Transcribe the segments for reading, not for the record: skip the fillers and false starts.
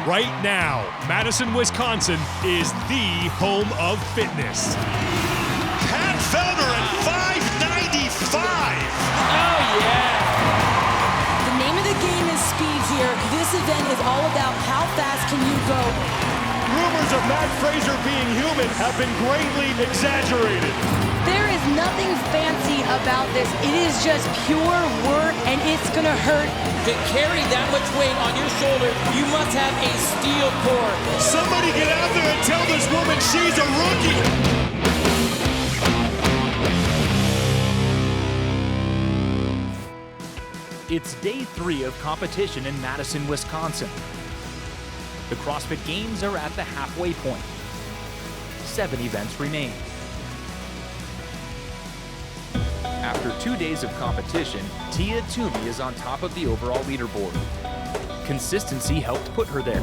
Right now, Madison, Wisconsin is the home of fitness. Pat Felder at 595. Oh, yeah. The name of the game is speed here. This event is all about how fast can you go. Rumors of Matt Fraser being human have been greatly exaggerated. There is nothing fancy about this. It is just pure work, and it's gonna hurt. To carry that much weight on your shoulder, you must have a steel core. Somebody get out there and tell this woman she's a rookie. It's day 3 of competition in Madison, Wisconsin. The CrossFit Games are at the halfway point. 7 events remain. After 2 days of competition, Tia Toomey is on top of the overall leaderboard. Consistency helped put her there.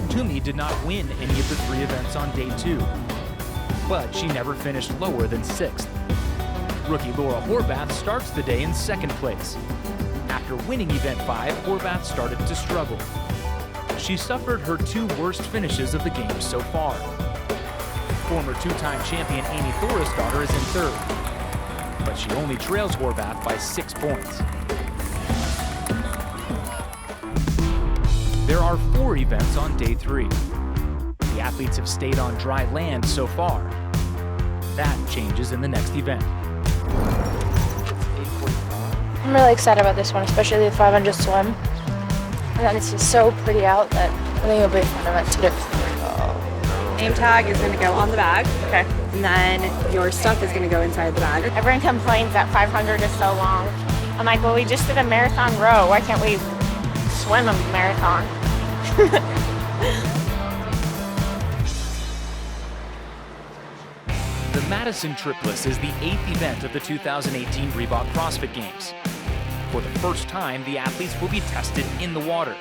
Toomey did not win any of the 3 events on day 2, but she never finished lower than 6th. Rookie Laura Horvath starts the day in 2nd place. After winning event 5, Horvath started to struggle. She suffered her 2 worst finishes of the games so far. Former 2-time champion Amy Thorisdottir is in 3rd, but she only trails Horvath by 6 points. There are 4 events on day 3. The athletes have stayed on dry land so far. That changes in the next event. I'm really excited about this one, especially the 500 swim. And it's just so pretty out that I think it'll be a fun event to do. Name tag is going to go on the bag. Okay. And then your stuff is going to go inside the bag. Everyone complains that 500 is so long. I'm like, well, we just did a marathon row. Why can't we swim a marathon? The Madison Triplus is the 8th event of the 2018 Reebok CrossFit Games. For the first time, the athletes will be tested in the water.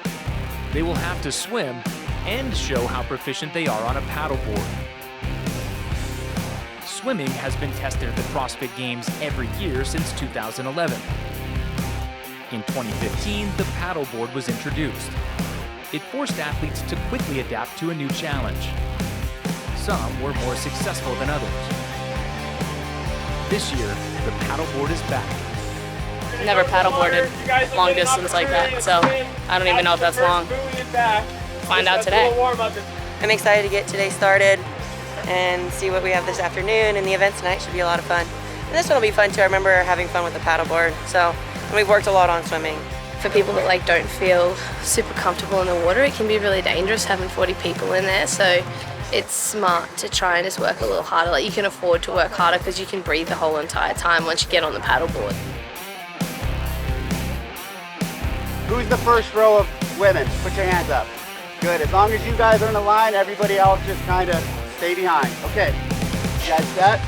They will have to swim and show how proficient they are on a paddleboard. Swimming has been tested at the CrossFit Games every year since 2011. In 2015, the paddleboard was introduced. It forced athletes to quickly adapt to a new challenge. Some were more successful than others. This year, the paddleboard is back. Never paddleboarded long distance like that, so I don't even know if that's long. Find out today. I'm excited to get today started and see what we have this afternoon, and the event tonight should be a lot of fun. And this one will be fun too. I remember having fun with the paddleboard, and we've worked a lot on swimming. For people that don't feel super comfortable in the water, it can be really dangerous having 40 people in there, so it's smart to try and just work a little harder. You can afford to work harder because you can breathe the whole entire time once you get on the paddleboard. Who's the first row of women? Put your hands up. Good. As long as you guys are in a line, everybody else just kind of stay behind. Okay. You guys set?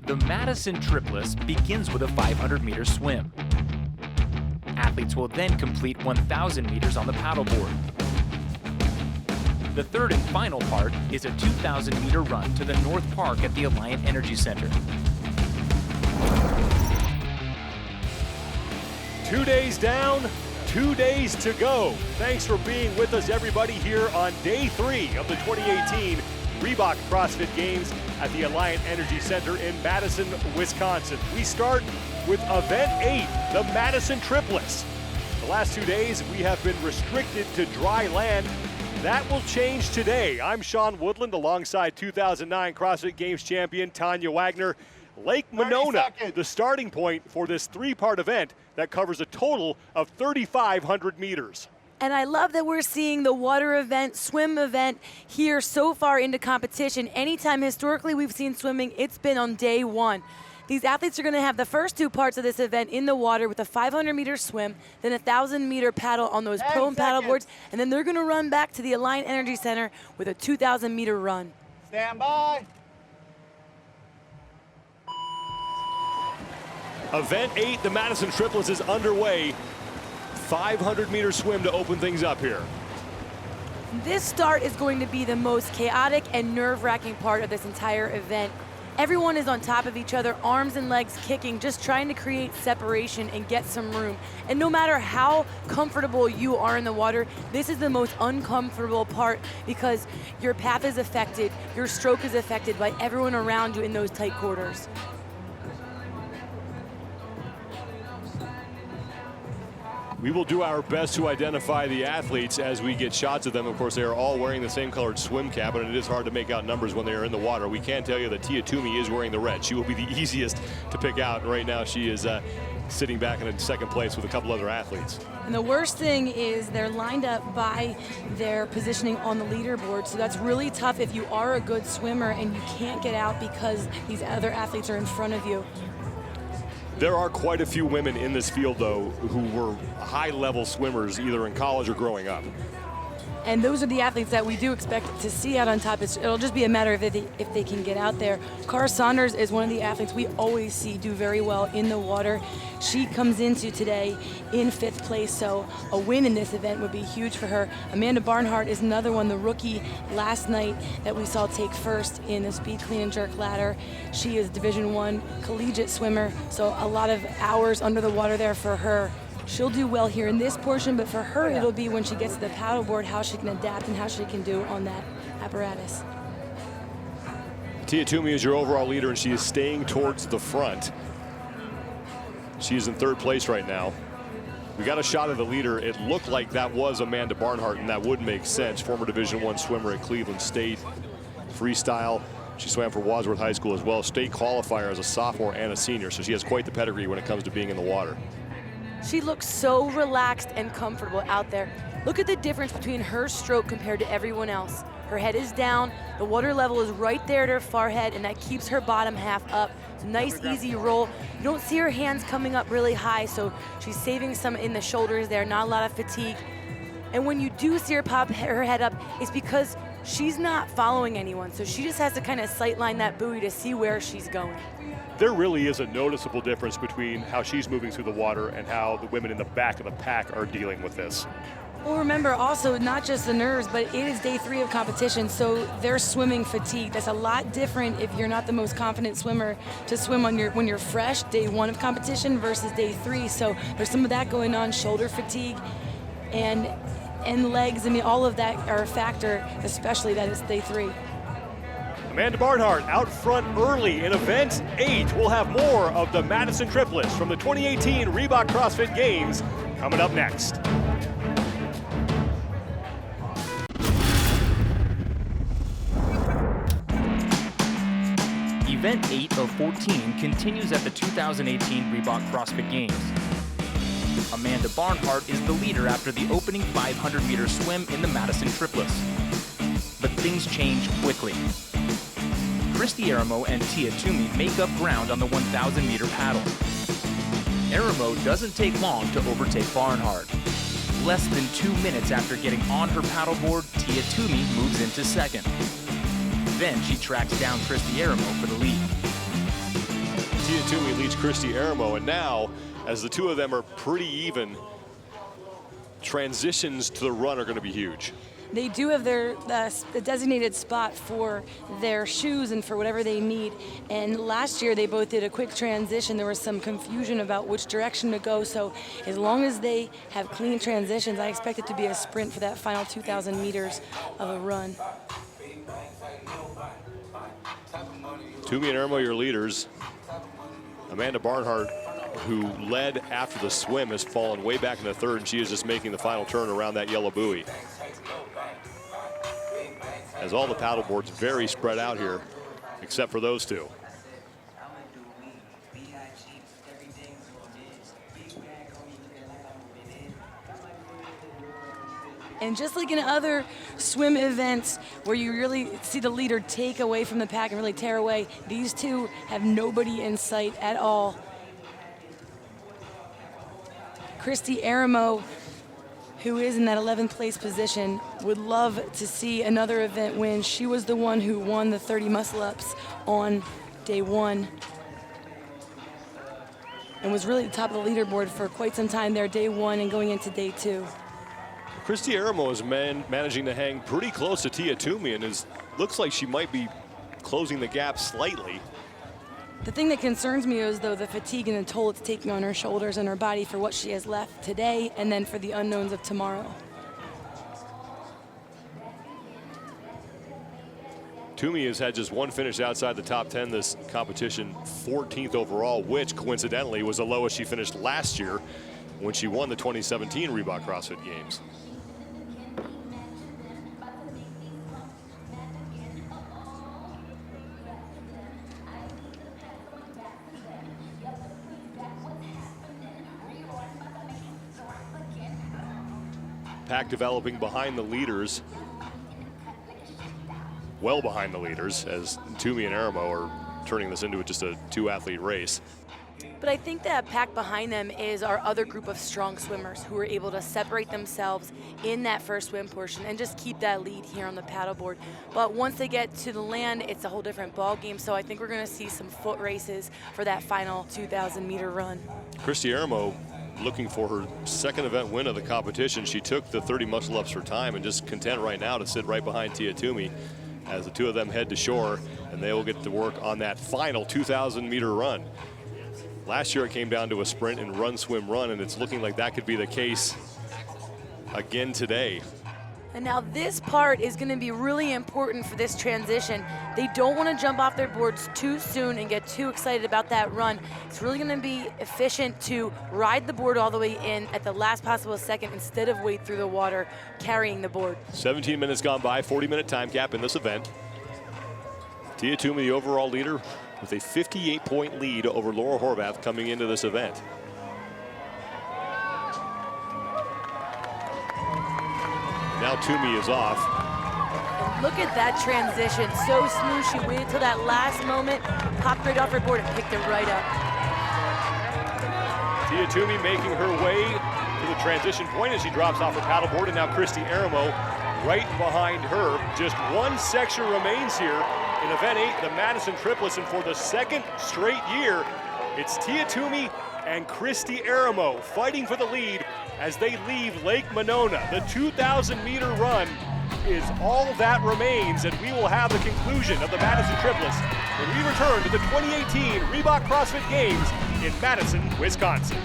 The Madison Triplus begins with a 500-meter swim. Athletes will then complete 1,000 meters on the paddleboard. The third and final part is a 2,000-meter run to the North Park at the Alliant Energy Center. 2 days down, 2 days to go. Thanks for being with us, everybody, here on day 3 of the 2018 Reebok CrossFit Games at the Alliant Energy Center in Madison, Wisconsin. We start with event 8, the Madison Triplus. The last 2 days, we have been restricted to dry land. That will change today. I'm Sean Woodland alongside 2009 CrossFit Games champion Tanya Wagner. Lake Monona, the starting point for this 3-part event that covers a total of 3,500 meters. And I love that we're seeing the water event, swim event here so far into competition. Anytime historically we've seen swimming, it's been on day 1. These athletes are going to have the first 2 parts of this event in the water with a 500-meter swim, then a 1,000-meter paddle on those prone paddleboards, and then they're going to run back to the Alliant Energy Center with a 2,000-meter run. Stand by. Event 8, the Madison Triplus, is underway. 500-meter swim to open things up here. This start is going to be the most chaotic and nerve-wracking part of this entire event. Everyone is on top of each other, arms and legs kicking, just trying to create separation and get some room. And no matter how comfortable you are in the water, this is the most uncomfortable part because your path is affected, your stroke is affected by everyone around you in those tight quarters. We will do our best to identify the athletes as we get shots of them. Of course, they are all wearing the same colored swim cap, and it is hard to make out numbers when they are in the water. We can tell you that Tia Toomey is wearing the red. She will be the easiest to pick out. And right now, she is sitting back in second place with a couple other athletes. And the worst thing is they're lined up by their positioning on the leaderboard, so that's really tough if you are a good swimmer and you can't get out because these other athletes are in front of you. There are quite a few women in this field, though, who were high-level swimmers either in college or growing up. And those are the athletes that we do expect to see out on top. It'll just be a matter of if they can get out there. Kara Saunders is one of the athletes we always see do very well in the water. She comes into today in 5th place, so a win in this event would be huge for her. Amanda Barnhart is another one, the rookie last night that we saw take first in the speed clean and jerk ladder. She is Division I collegiate swimmer, so a lot of hours under the water there for her. She'll do well here in this portion, but for her, it'll be when she gets to the paddleboard, how she can adapt and how she can do on that apparatus. Tia Toomey is your overall leader, and she is staying towards the front. She is in 3rd place right now. We got a shot of the leader. It looked like that was Amanda Barnhart, and that would make sense. Former Division I swimmer at Cleveland State. Freestyle. She swam for Wadsworth High School as well. State qualifier as a sophomore and a senior, so she has quite the pedigree when it comes to being in the water. She looks so relaxed and comfortable out there. Look at the difference between her stroke compared to everyone else. Her head is down, the water level is right there at her forehead, and that keeps her bottom half up. It's a nice, easy roll. You don't see her hands coming up really high, so she's saving some in the shoulders there, not a lot of fatigue. And when you do see her pop her head up, it's because she's not following anyone, so she just has to kind of sightline that buoy to see where she's going. There really is a noticeable difference between how she's moving through the water and how the women in the back of the pack are dealing with this. Well, remember also not just the nerves, but it is day 3 of competition, so they're swimming fatigue. That's a lot different if you're not the most confident swimmer to swim on when you're fresh, day 1 of competition versus day 3. So there's some of that going on, shoulder fatigue and legs. I mean, all of that are a factor, especially that it's day 3. Amanda Barnhart out front early in event 8. We'll have more of the Madison Triplus from the 2018 Reebok CrossFit Games coming up next. Event 8 of 14 continues at the 2018 Reebok CrossFit Games. Amanda Barnhart is the leader after the opening 500-meter swim in the Madison Triplus. But things change quickly. Christy Aramo and Tia Toomey make up ground on the 1,000-meter paddle. Aramo doesn't take long to overtake Barnhart. Less than 2 minutes after getting on her paddleboard, Tia Toomey moves into second. Then she tracks down Christy Aramo for the lead. Tia Toomey leads Christy Aramo, and now, as the two of them are pretty even, transitions to the run are going to be huge. They do have their designated spot for their shoes and for whatever they need. And last year they both did a quick transition. There was some confusion about which direction to go. So as long as they have clean transitions, I expect it to be a sprint for that final 2,000 meters of a run. Toomey and Aramo, your leaders. Amanda Barnhart, who led after the swim, has fallen way back in the third, and she is just making the final turn around that yellow buoy. As all the paddle boards very spread out here, except for those two. And just like in other swim events where you really see the leader take away from the pack and really tear away, these two have nobody in sight at all. Christy Aramo, who is in that 11th place position, would love to see another event win. She was the one who won the 30 muscle-ups on day 1 and was really at the top of the leaderboard for quite some time there, day 1 and going into day 2. Christy Aramo is managing to hang pretty close to Tia Toomey, and looks like she might be closing the gap slightly. The thing that concerns me is, though, the fatigue and the toll it's taking on her shoulders and her body for what she has left today and then for the unknowns of tomorrow. Toomey has had just one finish outside the top 10 this competition, 14th overall, which coincidentally was the lowest she finished last year when she won the 2017 Reebok CrossFit Games. Pack developing behind the leaders. Well behind the leaders, as Toomey and Aramo are turning this into just a 2-athlete race. But I think that pack behind them is our other group of strong swimmers who are able to separate themselves in that first swim portion and just keep that lead here on the paddleboard. But once they get to the land, it's a whole different ball game. So I think we're going to see some foot races for that final 2,000-meter run. Christy Aramo looking for her second event win of the competition. She took the 30 muscle-ups for time and just content right now to sit right behind Tia Toomey as the two of them head to shore, and they will get to work on that final 2,000-meter run. Last year it came down to a sprint and run, swim, run, and it's looking like that could be the case again today. And now this part is going to be really important for this transition. They don't want to jump off their boards too soon and get too excited about that run. It's really going to be efficient to ride the board all the way in at the last possible second instead of wade through the water carrying the board. 17 minutes gone by, 40-minute time cap in this event. Tia Toomey, the overall leader, with a 58-point lead over Laura Horvath coming into this event. Now Toomey is off. And look at that transition, so smooth. She waited till that last moment, popped right off her board and picked it right up. Tia Toomey making her way to the transition point as she drops off her paddleboard, and now Christy Aramo right behind her. Just one section remains here in event 8, the Madison Triplus, and for the second straight year, it's Tia Toomey and Christy Aramo fighting for the lead as they leave Lake Monona. The 2,000-meter run is all that remains, and we will have the conclusion of the Madison Triplus when we return to the 2018 Reebok CrossFit Games in Madison, Wisconsin.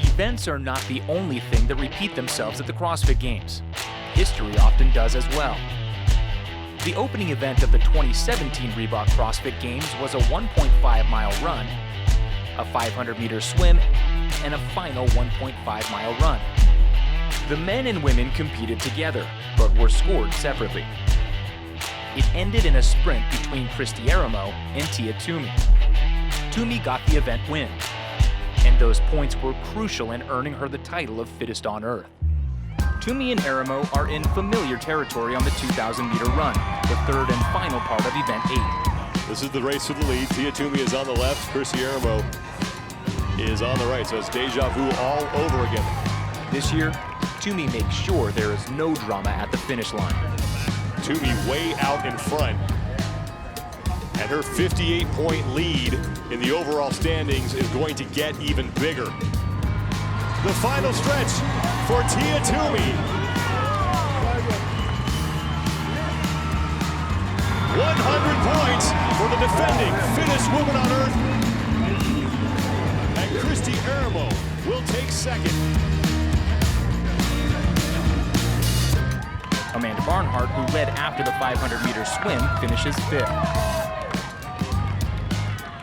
Events are not the only thing that repeat themselves at the CrossFit Games. History often does as well. The opening event of the 2017 Reebok CrossFit Games was a 1.5-mile run, a 500-meter swim, and a final 1.5-mile run. The men and women competed together, but were scored separately. It ended in a sprint between Christy Aramo and Tia Toomey. Toomey got the event win, and those points were crucial in earning her the title of Fittest on Earth. Toomey and Aramo are in familiar territory on the 2,000-meter run, the third and final part of event 8. This is the race for the lead. Tia Toomey is on the left, Christy Aramo is on the right, so it's deja vu all over again. This year, Toomey makes sure there is no drama at the finish line. Toomey way out in front, and her 58-point lead in the overall standings is going to get even bigger. The final stretch for Tia Toomey. 100 points for the defending Fittest Woman on Earth. And Christy Aramo will take second. Amanda Barnhart, who led after the 500-meter swim, finishes 5th.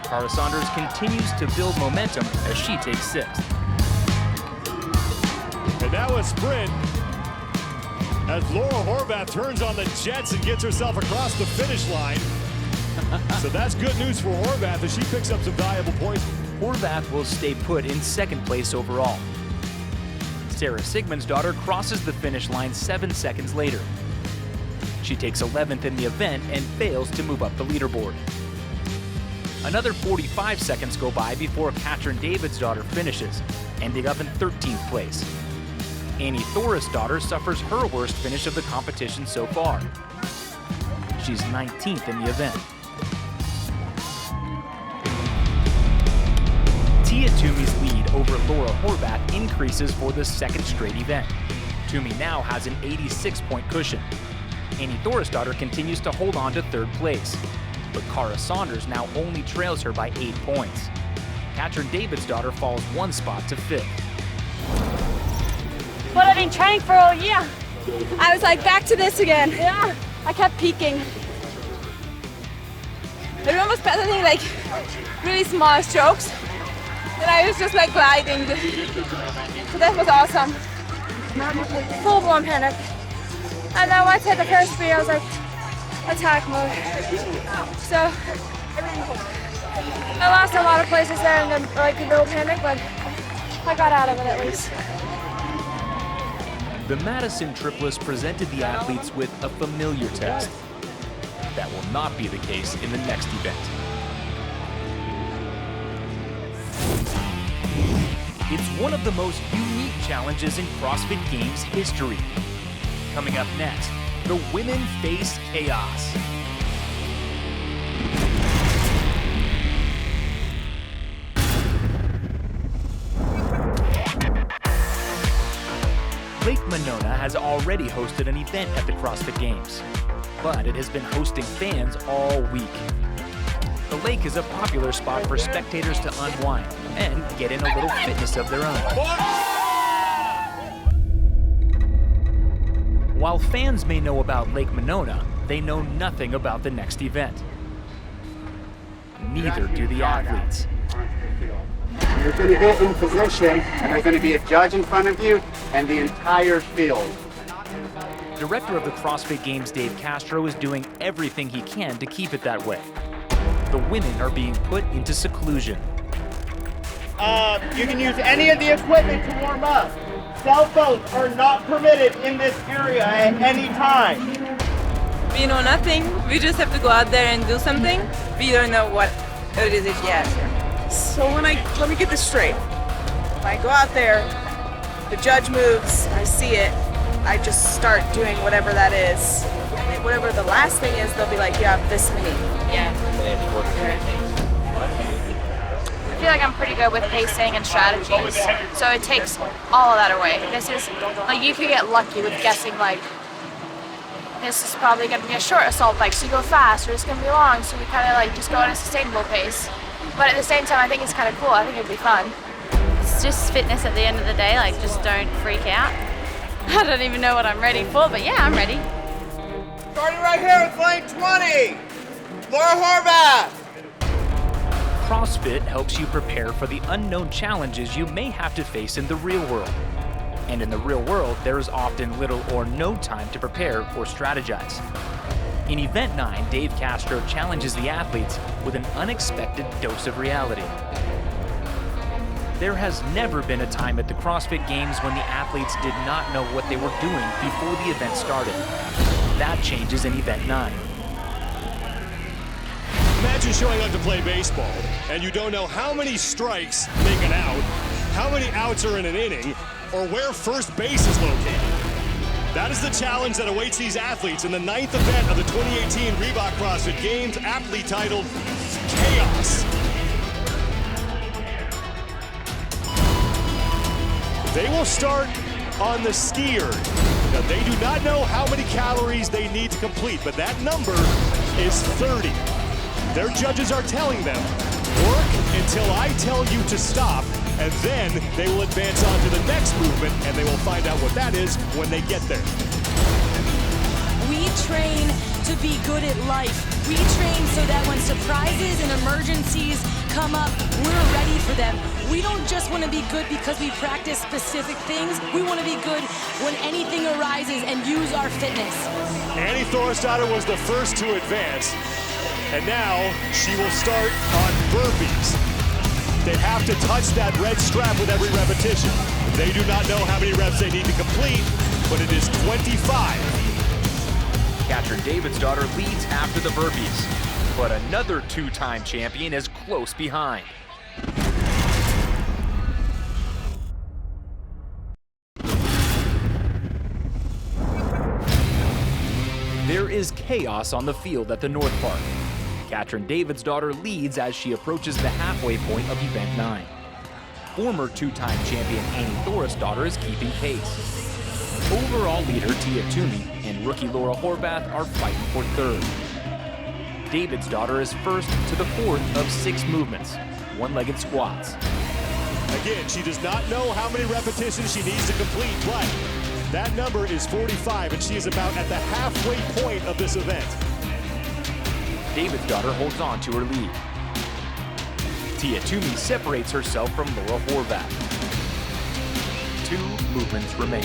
Kara Saunders continues to build momentum as she takes 6th. And now a sprint as Laura Horvath turns on the jets and gets herself across the finish line. So that's good news for Horvath as she picks up some valuable points. Horvath will stay put in 2nd place overall. Sarah Sigmundsdottir crosses the finish line 7 seconds later. She takes 11th in the event and fails to move up the leaderboard. Another 45 seconds go by before Katrin Davidsdottir finishes, ending up in 13th place. Annie Thorisdottir suffers her worst finish of the competition so far. She's 19th in the event. Tia Toomey's lead over Laura Horvath increases for the 2nd straight event. Toomey now has an 86-point cushion. Annie Thorisdottir continues to hold on to 3rd place, but Kara Saunders now only trails her by 8 points. Katrin Davidsdottir falls 1 spot to 5th. But I've been training for a year. I was like, back to this again. Yeah, I kept peaking. I remember paddling like really small strokes, and I was just like gliding. So that was awesome. Full-blown panic. And then once I hit the first free, I was like, attack mode. So I lost a lot of places there and then like a little panic, but I got out of it at least. The Madison Triplus presented the athletes with a familiar test. That will not be the case in the next event. It's one of the most unique challenges in CrossFit Games history. Coming up next, the women face chaos. Lake Monona has already hosted an event at the CrossFit Games, but it has been hosting fans all week. The lake is a popular spot for spectators to unwind and get in a little fitness of their own. While fans may know about Lake Monona, they know nothing about the next event. Neither do the athletes. You're going to get in position, and there's going to be a judge in front of you and the entire field. Director of the CrossFit Games, Dave Castro, is doing everything he can to keep it that way. The women are being put into seclusion. You can use any of the equipment to warm up. Cell phones are not permitted in this area at any time. We know nothing. We just have to go out there and do something. We don't know what it is yet. So let me get this straight. When I go out there, the judge moves, I see it, I just start doing whatever that is. And whatever the last thing is, they'll be like, you have this many. Yeah. I feel like I'm pretty good with pacing and strategies, so it takes all of that away. This is, like, you could get lucky with guessing, like, this is probably going to be a short assault bike, so you go fast, or it's going to be long, so we kind of, like, just go at a sustainable pace. But at the same time, I think it's kind of cool. I think it'd be fun. It's just fitness at the end of the day, like, just don't freak out. I don't even know what I'm ready for, but yeah, I'm ready. Starting right here with lane 20, Laura Horvath. CrossFit helps you prepare for the unknown challenges you may have to face in the real world. And in the real world, there is often little or no time to prepare or strategize. In Event 9, Dave Castro challenges the athletes with an unexpected dose of reality. There has never been a time at the CrossFit Games when the athletes did not know what they were doing before the event started. That changes in Event 9. Imagine showing up to play baseball, and you don't know how many strikes make an out, how many outs are in an inning, or where first base is located. That is the challenge that awaits these athletes in the 9th event of the 2018 Reebok CrossFit Games, aptly titled Chaos. They will start on the skier. Now, they do not know how many calories they need to complete, but that number is 30. Their judges are telling them, work until I tell you to stop, and then they will advance on to the next movement, and they will find out what that is when they get there. We train to be good at life. We train so that when surprises and emergencies come up, we're ready for them. We don't just want to be good because we practice specific things. We want to be good when anything arises and use our fitness. Annie Thorisdottir was the first to advance, and now she will start on burpees. They have to touch that red strap with every repetition. They do not know how many reps they need to complete, but it is 25. Katrin Davidsdottir leads after the burpees, but another two-time champion is close behind. There is chaos on the field at the North Park. Katrin Davidsdottir leads as she approaches the halfway point of Event 9. Former two-time champion Annie Thorisdottir is keeping pace. Overall leader Tia Toomey and rookie Laura Horvath are fighting for third. Davidsdottir is first to the fourth of 6 movements, one-legged squats. Again, she does not know how many repetitions she needs to complete, but that number is 45, and she is about at the halfway point of this event. Davidsdottir holds on to her lead. Tia Toomey separates herself from Laura Horvath. 2 movements remain.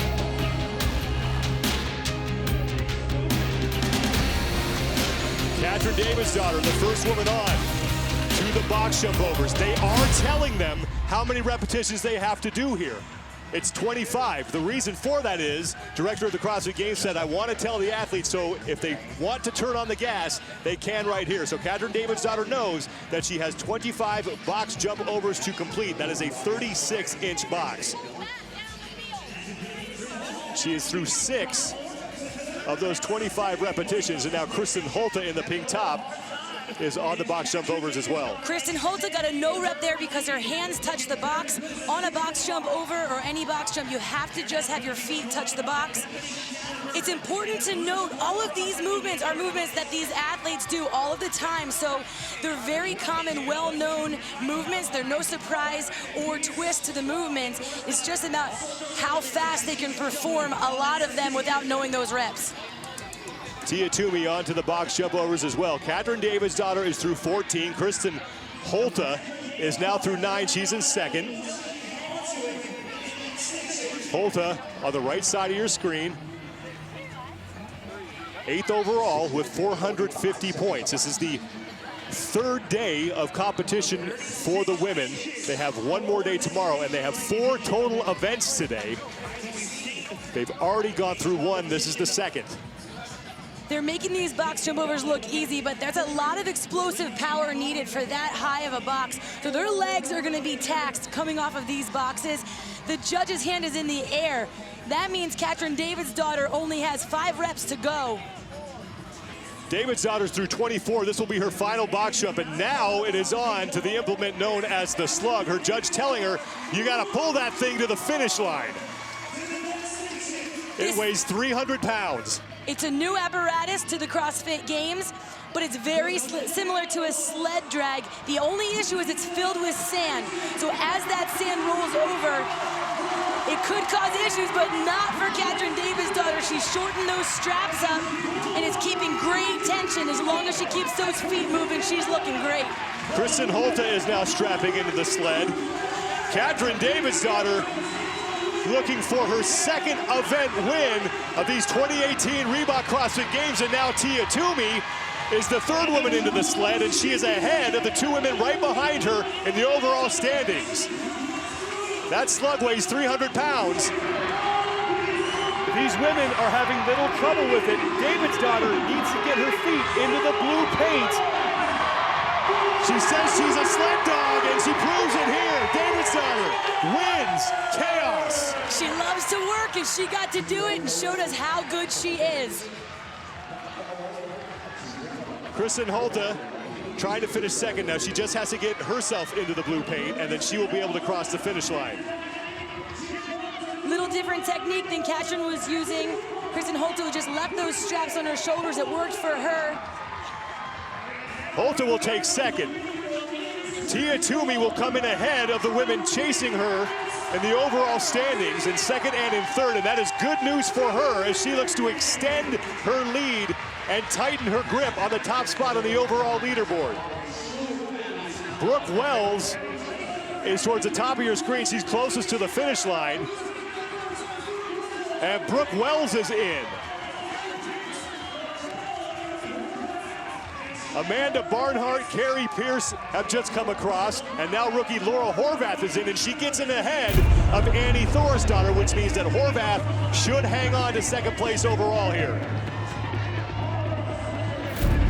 Katrin Davidsdottir, the first woman on to the box jump overs. They are telling them how many repetitions they have to do here. It's 25. The reason for that is, director of the CrossFit Games said, I want to tell the athletes, so if they want to turn on the gas, they can right here. So Katrin Davidsdottir knows that she has 25 box jump overs to complete. That is a 36-inch box. She is through 6 of those 25 repetitions, and now Kristen Holta in the pink top is on the box jump overs as well. Kristen Holta got a no rep there because her hands touch the box. On a box jump over or any box jump, you have to just have your feet touch the box. It's important to note all of these movements are movements that these athletes do all of the time, so they're very common, well-known movements. They're no surprise or twist to the movements. It's just about how fast they can perform a lot of them without knowing those reps. Tia Toomey onto the box jump overs as well. Katrin Davidsdottir is through 14. Kristen Holta is now through 9. She's in second. Holta on the right side of your screen. 8th overall with 450 points. This is the 3rd day of competition for the women. They have 1 more day tomorrow, and they have 4 total events today. They've already gone through 1. This is the 2nd. They're making these box jump overs look easy, but there's a lot of explosive power needed for that high of a box. So their legs are gonna be taxed coming off of these boxes. The judge's hand is in the air. That means Katrin Davidsdottir only has 5 reps to go. Davidsdottir's through 24. This will be her final box jump, and now it is on to the implement known as the slug. Her judge telling her, you gotta pull that thing to the finish line. It weighs 300 pounds. It's a new apparatus to the CrossFit Games, but it's very similar to a sled drag. The only issue is it's filled with sand. So as that sand rolls over, it could cause issues, but not for Katrin Davidsdottir. She's shortened those straps up and is keeping great tension. As long as she keeps those feet moving, she's looking great. Kristen Holta is now strapping into the sled. Katrin Davidsdottir looking for her 2nd event win of these 2018 Reebok CrossFit Games, and now Tia Toomey is the 3rd woman into the sled, and she is ahead of the 2 women right behind her in the overall standings. That slug weighs 300 pounds. These women are having little trouble with it. Davidsdottir needs to get her feet into the blue paint. She says she's a sled dog, and she proves it here. Davidsdottir wins chaos. She loves to work, and she got to do it and showed us how good she is. Kristen Holta trying to finish 2nd now. She just has to get herself into the blue paint, and then she will be able to cross the finish line. Little different technique than Katrin was using. Kristen Holta just left those straps on her shoulders. It worked for her. Holta will take 2nd. Tia Toomey will come in ahead of the women chasing her in the overall standings in 2nd and in 3rd, and that is good news for her as she looks to extend her lead and tighten her grip on the top spot on the overall leaderboard. Brooke Wells is towards the top of your screen. She's closest to the finish line. And Brooke Wells is in. Amanda Barnhart, Carrie Pierce have just come across, and now rookie Laura Horvath is in, and she gets in ahead of Annie Thorisdottir, which means that Horvath should hang on to 2nd place overall here.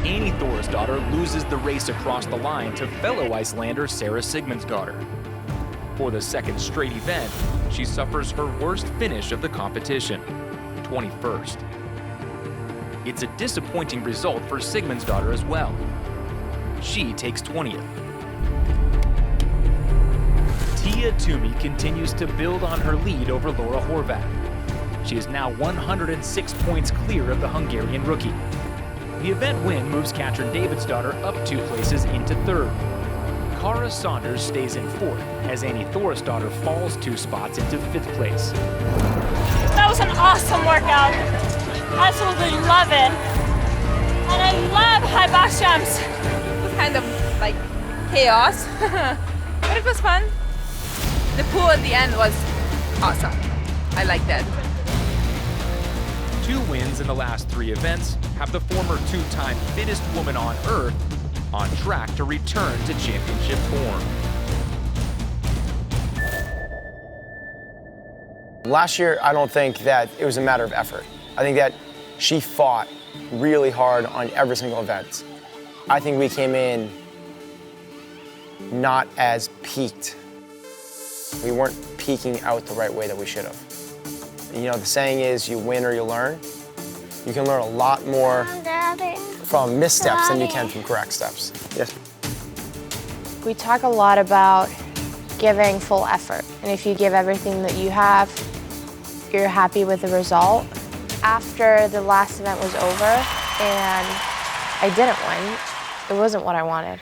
Annie Thorisdottir loses the race across the line to fellow Icelander Sarah Sigmundsdottir. For the 2nd straight event, she suffers her worst finish of the competition, 21st. It's a disappointing result for Sigmundsdottir as well. She takes 20th. Tia Toomey continues to build on her lead over Laura Horvath. She is now 106 points clear of the Hungarian rookie. The event win moves Katrin Davidsdottir up 2 places into 3rd. Kara Saunders stays in 4th as Annie Thorisdottir falls 2 spots into 5th place. That was an awesome workout. Absolutely love it. And I love high box jumps. It was kind of like chaos, but it was fun. The pool at the end was awesome. I like that. 2 wins in the last 3 events have the former 2-time Fittest Woman on Earth on track to return to championship form. Last year, I don't think that it was a matter of effort. I think that she fought really hard on every single event. I think we came in not as peaked. We weren't peaking out the right way that we should have. You know, the saying is, you win or you learn. You can learn a lot more from missteps than you can from correct steps. Yes. We talk a lot about giving full effort, and if you give everything that you have, you're happy with the result. After the last event was over and I didn't win, it wasn't what I wanted.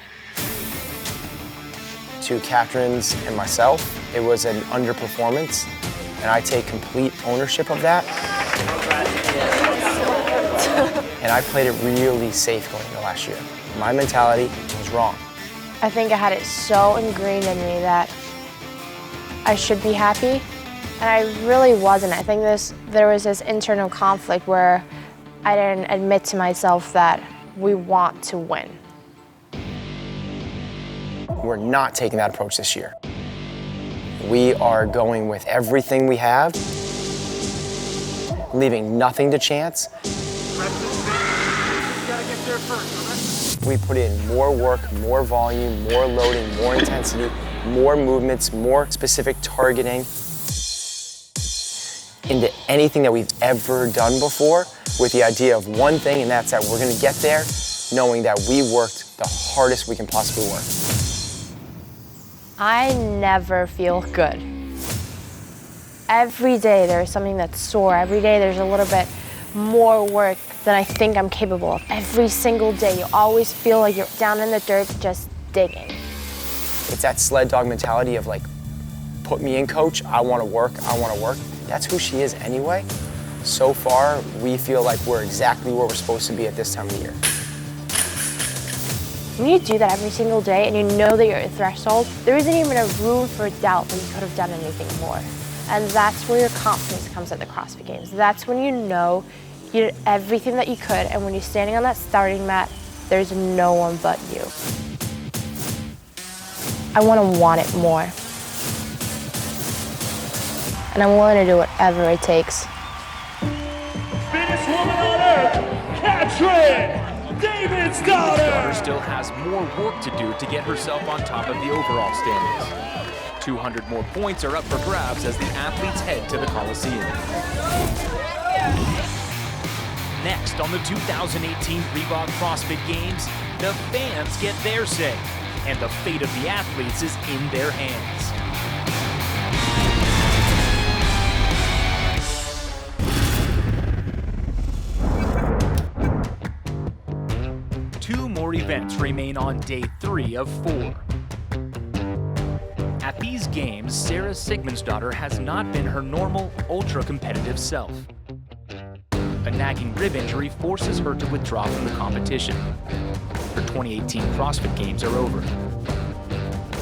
To Katrin's and myself, it was an underperformance, and I take complete ownership of that. And I played it really safe going into last year. My mentality was wrong. I think I had it so ingrained in me that I should be happy, and I really wasn't. I think there was this internal conflict where I didn't admit to myself that we want to win. We're not taking that approach this year. We are going with everything we have, leaving nothing to chance. We put in more work, more volume, more loading, more intensity, more movements, more specific targeting into anything that we've ever done before, with the idea of one thing, and that's that we're gonna get there knowing that we worked the hardest we can possibly work. I never feel good. Every day there's something that's sore. Every day there's a little bit more work than I think I'm capable of. Every single day you always feel like you're down in the dirt just digging. It's that sled dog mentality of like, put me in, coach, I wanna work, I wanna work. That's who she is anyway. So far, we feel like we're exactly where we're supposed to be at this time of year. When you do that every single day and you know that you're at threshold, there isn't even a room for doubt that you could have done anything more. And that's where your confidence comes at the CrossFit Games. That's when you know you did everything that you could, and when you're standing on that starting mat, there's no one but you. I want it more. And I'm willing to do whatever it takes. Fittest Woman on Earth, Katrin Davidsdottir Still has more work to do to get herself on top of the overall standings. 200 more points are up for grabs as the athletes head to the Coliseum. Next on the 2018 Reebok CrossFit Games, the fans get their say, and the fate of the athletes is in their hands. Two more events remain on day 3 of 4. At these games, Sarah Sigmundsdottir has not been her normal, ultra-competitive self. A nagging rib injury forces her to withdraw from the competition. Her 2018 CrossFit Games are over.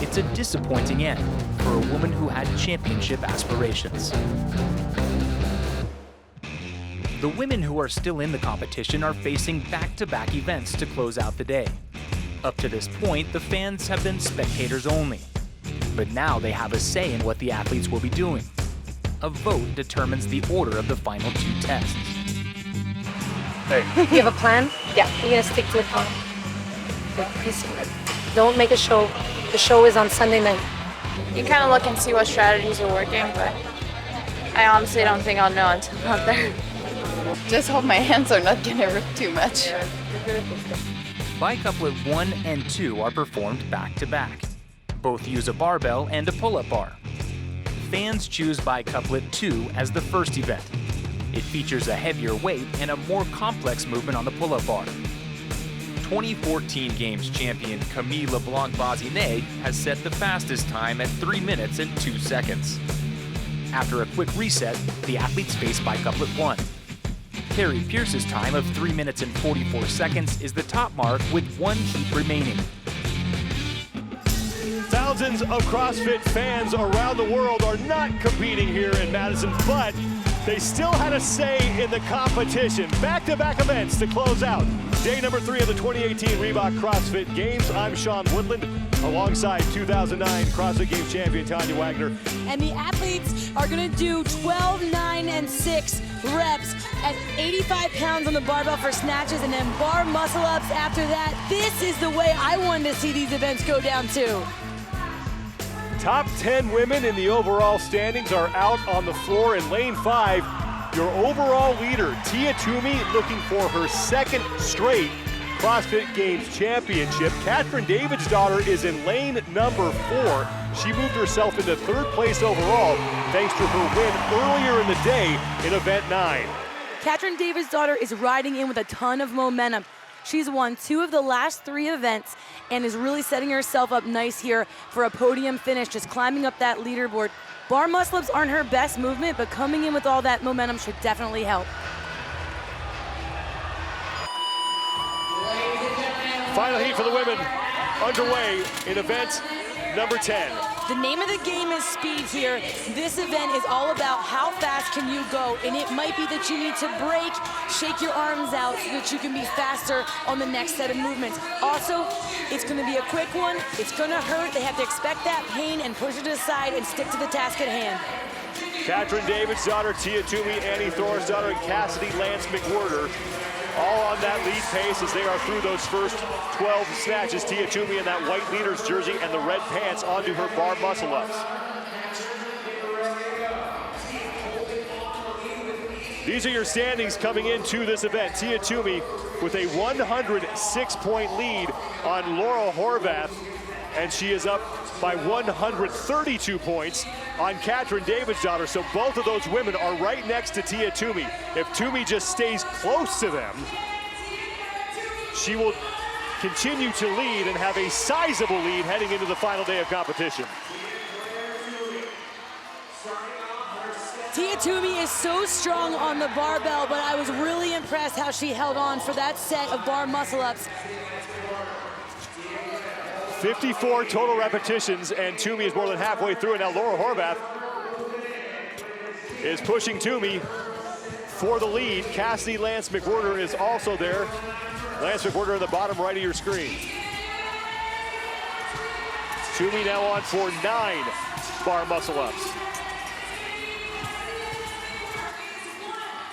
It's a disappointing end for a woman who had championship aspirations. The women who are still in the competition are facing back-to-back events to close out the day. Up to this point, the fans have been spectators only. But now they have a say in what the athletes will be doing. A vote determines the order of the final 2 tests. Hey. You have a plan? Yeah, you're gonna stick to a plan. Don't make a show. The show is on Sunday night. You can kind of look and see what strategies are working, but I honestly don't think I'll know until I'm out there. Just hope my hands are not gonna rip too much. Bicouplet 1 and 2 are performed back to back. Both use a barbell and a pull-up bar. Fans choose Bicouplet 2 as the first event. It features a heavier weight and a more complex movement on the pull-up bar. 2014 Games champion Camille LeBlanc-Bazinet has set the fastest time at 3 minutes and 2 seconds. After a quick reset, the athletes face Bicouplet 1. Carrie Pierce's time of 3 minutes and 44 seconds is the top mark with 1 heat remaining. Thousands of CrossFit fans around the world are not competing here in Madison, but they still had a say in the competition. Back-to-back events to close out day number 3 of the 2018 Reebok CrossFit Games. I'm Sean Woodland, alongside 2009 CrossFit Games champion Tanya Wagner. And the athletes are gonna do 12, 9, and 6 reps at 85 pounds on the barbell for snatches, and then bar muscle-ups after that. This is the way I wanted to see these events go down too. Top 10 women in the overall standings are out on the floor in lane 5. Your overall leader, Tia Toomey, looking for her 2nd straight CrossFit Games championship. Katrin Davidsdottir is in lane number 4. She moved herself into 3rd place overall thanks to her win earlier in the day in event 9. Katrin Davidsdottir is riding in with a ton of momentum. She's won 2 of the last 3 events and is really setting herself up nice here for a podium finish, just climbing up that leaderboard. Bar muscle-ups aren't her best movement, but coming in with all that momentum should definitely help. Final heat for the women underway in event number 10. The name of the game is speed here. This event is all about how fast can you go, and it might be that you need to break, shake your arms out so that you can be faster on the next set of movements. Also, it's gonna be a quick one, it's gonna hurt, they have to expect that pain and push it aside and stick to the task at hand. Katrin Davidsdottir, Tia Toomey, Annie Thorsdottir, and Cassidy Lance McWhirter all on that lead pace as they are through those first 12 snatches. Tia Toomey in that white leader's jersey and the red pants onto her bar muscle-ups. These are your standings coming into this event. Tia Toomey with a 106-point lead on Laura Horvath, and she is up by 132 points on Katrin Davidsdottir. So both of those women are right next to Tia Toomey. If Toomey just stays close to them, she will continue to lead and have a sizable lead heading into the final day of competition. Tia Toomey is so strong on the barbell, but I was really impressed how she held on for that set of bar muscle-ups. 54 total repetitions, and Toomey is more than halfway through it. Now Laura Horvath is pushing Toomey for the lead. Cassidy Lance McWhirter is also there. Lance McWhirter in the bottom right of your screen. Toomey now on for 9 bar muscle-ups.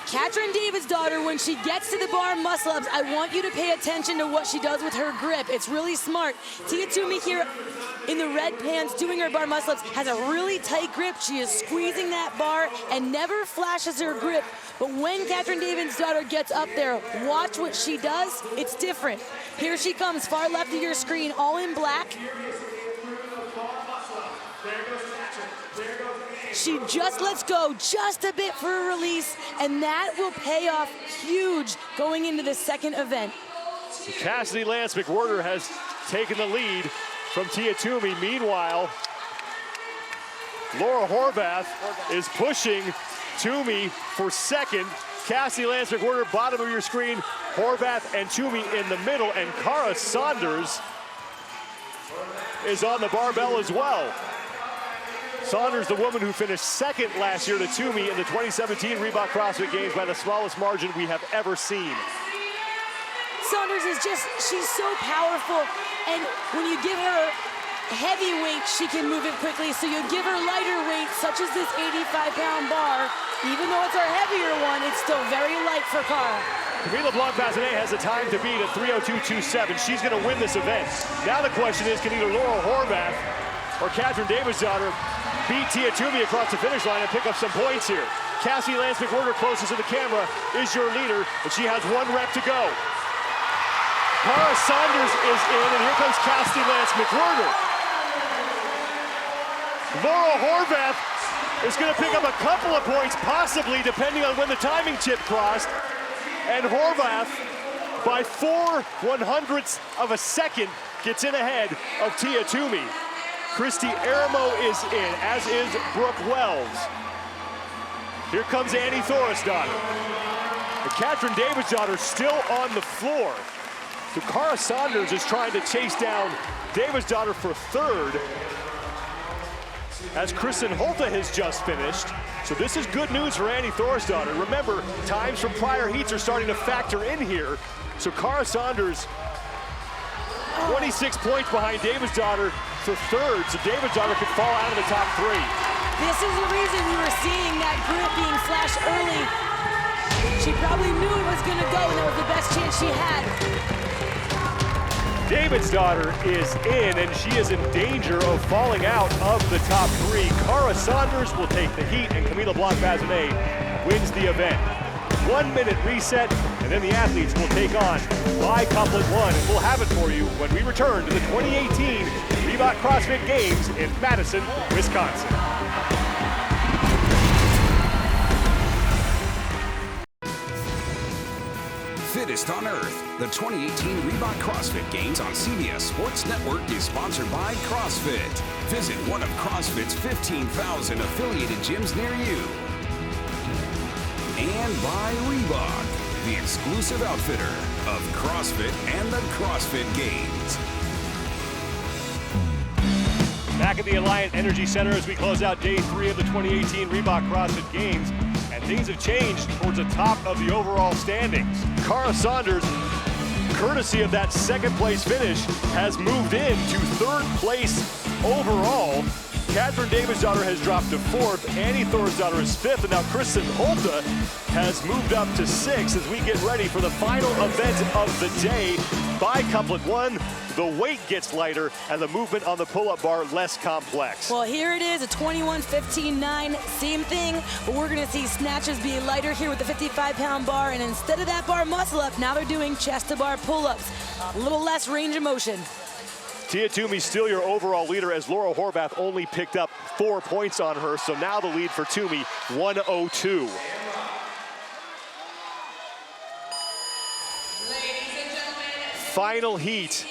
Katrin Davidsdottir, when she gets to the bar muscle-ups, I want you to pay attention to what she does with her grip. It's really smart. Tia Toomey here in the red pants doing her bar muscle-ups has a really tight grip. She is squeezing that bar and never flashes her grip. But when Katrin Davidsdottir gets up there, watch what she does. It's different. Here she comes, far left of your screen, all in black. She just lets go just a bit for a release, and that will pay off huge going into the second event. Cassidy Lance McWhirter has taken the lead from Tia Toomey. Meanwhile, Laura Horvath is pushing Toomey for second. Cassidy Lance McWhirter, bottom of your screen. Horvath and Toomey in the middle, and Kara Saunders is on the barbell as well. Saunders, the woman who finished second last year to Toomey in the 2017 Reebok CrossFit Games by the smallest margin we have ever seen. Saunders is she's so powerful, and when you give her heavy weight, she can move it quickly. So you give her lighter weight, such as this 85-pound bar, even though it's our heavier one, it's still very light for Kara. Camille LeBlanc-Bazinet has a time to beat at 3:02.27. She's going to win this event. Now the question is, can either Laura Horvath or Katrin Davidsdottir beat Tia Toomey across the finish line and pick up some points here? Cassidy Lance McWhirter, closest to the camera, is your leader, and she has 1 rep to go. Kara Saunders is in, and here comes Cassidy Lance McWhirter. Laura Horvath is going to pick up a couple of points, possibly, depending on when the timing chip crossed. And Horvath, by 4/100ths of a second, gets in ahead of Tia Toomey. Christy Aramo is in, as is Brooke Wells. Here comes Annie Thorisdottir. And Katrin Davidsdottir still on the floor. So Kara Saunders is trying to chase down Davidsdottir for third, as Kristen Holta has just finished. So this is good news for Annie Thorisdottir. Remember, times from prior heats are starting to factor in here. So Kara Saunders, 26 points behind Davidsdottir for third, so Davidsdottir could fall out of the top three. This is the reason we were seeing that grip being flashed early. She probably knew it was going to go, and that was the best chance she had. Davidsdottir is in, and she is in danger of falling out of the top three. Kara Saunders will take the heat, and Camila Blanc-Bazinet wins the event. 1 minute reset, and then the athletes will take on Bicouplet 1, and we'll have it for you when we return to the 2018 Reebok CrossFit Games in Madison, Wisconsin. Fittest on Earth, the 2018 Reebok CrossFit Games on CBS Sports Network is sponsored by CrossFit. Visit one of CrossFit's 15,000 affiliated gyms near you. And by Reebok, the exclusive outfitter of CrossFit and the CrossFit Games. Back at the Alliant Energy Center as we close out day 3 of the 2018 Reebok CrossFit Games. And things have changed towards the top of the overall standings. Kara Saunders, courtesy of that second place finish, has moved into third place overall. Katrin Davidsdottir has dropped to fourth. Annie Thorisdottir is fifth, and now Kristen Holta has moved up to sixth as we get ready for the final event of the day. Bicouplet 1, the weight gets lighter and the movement on the pull-up bar less complex. Well, here it is, a 21-15-9, same thing, but we're gonna see snatches be lighter here with the 55-pound bar, and instead of that bar muscle up, now they're doing chest-to-bar pull-ups. A little less range of motion. Tia Toomey still your overall leader, as Laura Horvath only picked up 4 points on her, so now the lead for Toomey, 102. Final heat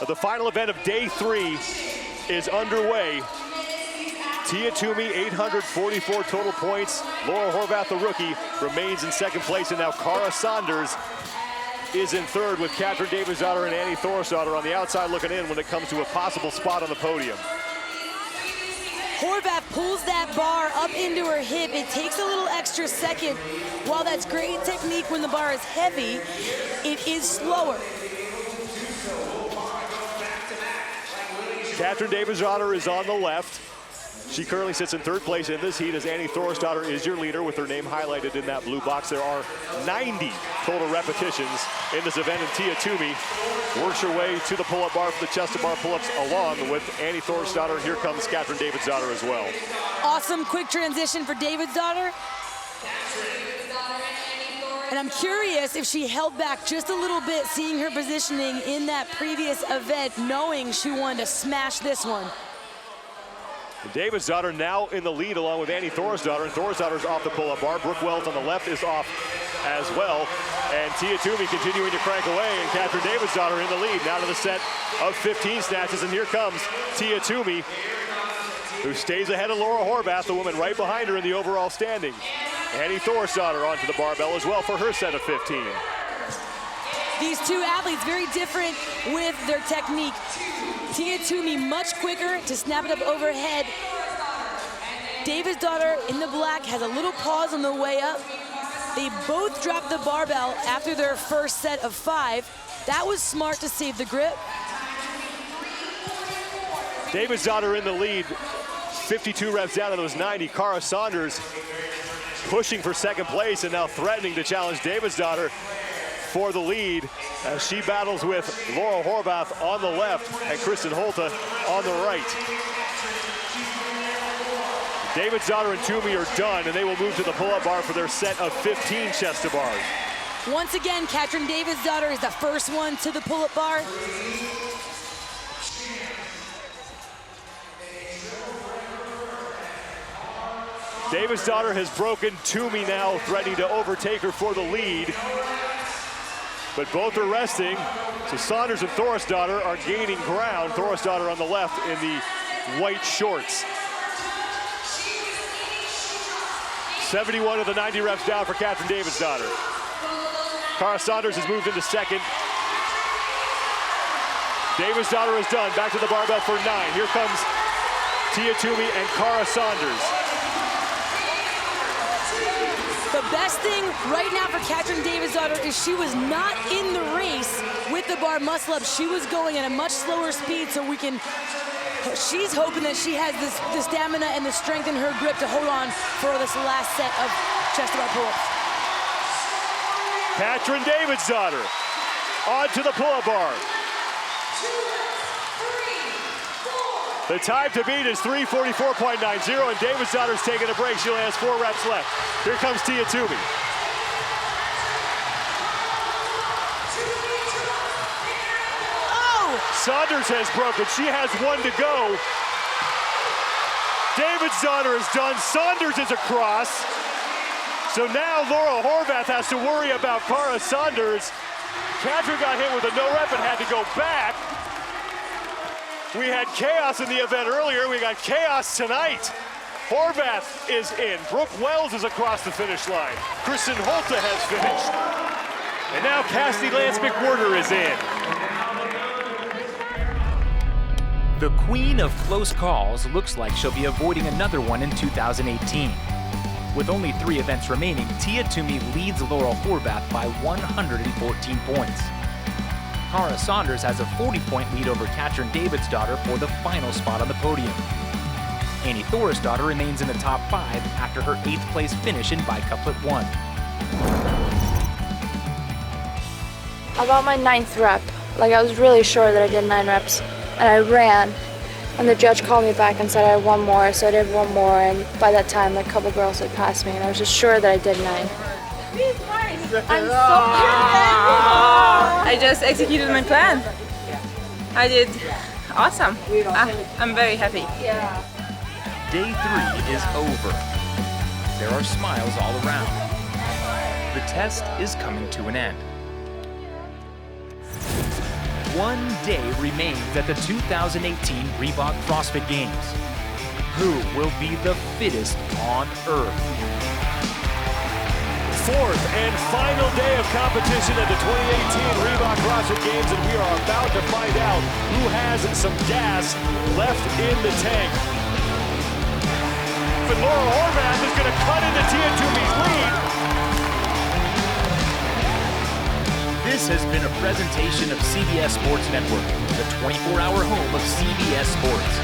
of the final event of day 3 is underway. Tia Toomey, 844 total points. Laura Horvath, the rookie, remains in second place, and now Kara Saunders is in third with Katrin Davidsdottir and Annie Thorisdottir on the outside looking in when it comes to a possible spot on the podium. Horvath pulls that bar up into her hip. It takes a little extra second. While that's great technique when the bar is heavy, it is slower. Katrin Davidsdottir is on the left. She currently sits in third place in this heat as Annie Thorisdottir is your leader with her name highlighted in that blue box. There are 90 total repetitions in this event, and Tia Toomey works her way to the pull-up bar for the chest-to-bar pull-ups along with Annie Thorisdottir, and here comes Katrin Davidsdottir as well. Awesome quick transition for Davidsdottir. And I'm curious if she held back just a little bit, seeing her positioning in that previous event, knowing she wanted to smash this one. Davidsdottir now in the lead along with Annie Thorisdottir, and Thorisdottir's off the pull-up bar. Brooke Wells on the left is off as well. And Tia Toomey continuing to crank away, and Katrin Davidsdottir in the lead. Now to the set of 15 snatches, and here comes Tia Toomey, who stays ahead of Laura Horvath, the woman right behind her in the overall standing. Annie Thorisdottir onto the barbell as well for her set of 15. These two athletes very different with their technique. Tia Toomey much quicker to snap it up overhead. Davidsdottir in the black has a little pause on the way up. They both dropped the barbell after their first set of 5. That was smart to save the grip. Davidsdottir in the lead, 52 reps down of those 90. Kara Saunders pushing for second place and now threatening to challenge Davidsdottir for the lead as she battles with Laura Horvath on the left and Kristen Holta on the right. Davidsdottir and Toomey are done, and they will move to the pull-up bar for their set of 15 chest-to-bars. Once again, Katrin Davidsdottir is the first one to the pull-up bar. Davidsdottir has broken Toomey now, threatening to overtake her for the lead. But both are resting, so Saunders and Thorisdottir are gaining ground. Thorisdottir on the left in the white shorts. 71 of the 90 reps down for Katrin Davidsdottir. Kara Saunders has moved into second. Davidsdottir is done. Back to the barbell for 9. Here comes Tia Toomey and Kara Saunders. The best thing right now for Katrin Davidsdottir is she was not in the race with the bar muscle up. She was going at a much slower speed, so she's hoping that she has the stamina and the strength in her grip to hold on for this last set of chest to bar pull-ups. Katrin Davidsdottir on to the pull-up bar. The time to beat is 3:44.90, and Davidsdottir's taking a break. She only has 4 reps left. Here comes Tia Toomey. Oh! Saunders has broken. She has 1 to go. Davidsdottir is done. Saunders is across. So now Laura Horvath has to worry about Kara Saunders. Katrin got hit with a no rep and had to go back. We had chaos in the event earlier. We got chaos tonight. Horvath is in. Brooke Wells is across the finish line. Kristen Holta has finished. And now Cassidy Lance McWhorter is in. The queen of close calls looks like she'll be avoiding another one in 2018. With only 3 events remaining, Tia Toomey leads Laura Horvath by 114 points. Kara Saunders has a 40-point lead over Katrin Davidsdottir for the final spot on the podium. Annie Thorisdottir remains in the top 5 after her 8th place finish in Bicouplet 1. About my 9th rep, I was really sure that I did 9 reps, and I ran, and the judge called me back and said I had 1 more, so I did 1 more, and by that time, a couple girls had passed me, and I was just sure that I did 9. I'm so I just executed my plan. I did awesome. I'm very happy. Day 3 is over. There are smiles all around. The test is coming to an end. 1 day remains at the 2018 Reebok CrossFit Games. Who will be the fittest on Earth? 4th and final day of competition at the 2018 Reebok CrossFit Games, and we are about to find out who has some gas left in the tank. But Laura Horvath is going to cut into Tia Toomey's lead. This has been a presentation of CBS Sports Network, the 24-hour home of CBS Sports.